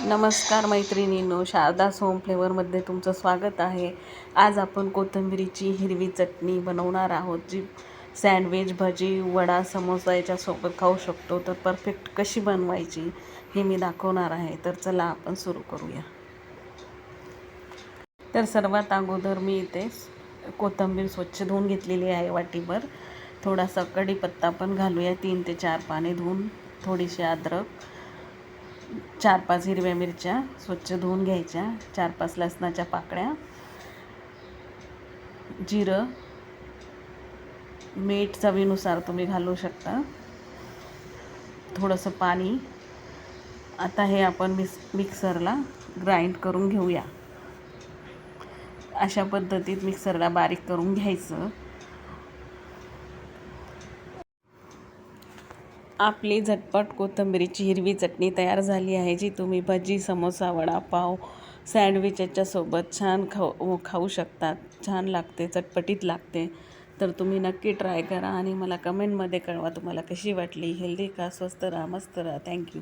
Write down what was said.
नमस्कार मैत्रिणींनो, शारदास होम फ्लेवरमध्ये तुमचं स्वागत आहे. आज आपण कोथिंबिरीची हिरवी चटणी बनवणार आहोत, जी सँडविच, भजी, वडा, समोसा याच्यासोबत खाऊ शकतो. तर परफेक्ट कशी बनवायची हे मी दाखवणार आहे. तर चला आपण सुरू करूया. तर सर्वात अगोदर मी इथे कोथिंबीर स्वच्छ धुवून घेतलेली आहे वाटीभर. थोडासा कढीपत्ता पण घालूया, 3 ते 4 पाने धुवून, थोडीशी अद्रक, 4-5 हिरव्या मिरच्या स्वच्छ धुवून घ्यायच्या, 4-5 लसणाच्या पाकळ्या, जिरं, मीठ चवीनुसार तुम्ही घालू शकता, थोडंसं पाणी. आता हे आपण मिक्सरला ग्राइंड करून घेऊया. अशा पद्धतीत मिक्सरला बारीक करून घ्यायचं. आपली झटपट कोथिंबीरीची हिरवी चटणी तयार झाली आहे, जी तुम्ही भजी, समोसा, वडापाव, सँडविच याच्यासोबत छान खाऊ शकतात. छान लागते, चटपटीत लागते. तर तुम्ही नक्की ट्राय करा आणि मला कमेंटमध्ये कळवा तुम्हाला कशी वाटली. हेल्दी का, स्वस्त राहा, मस्त राहा. थँक्यू.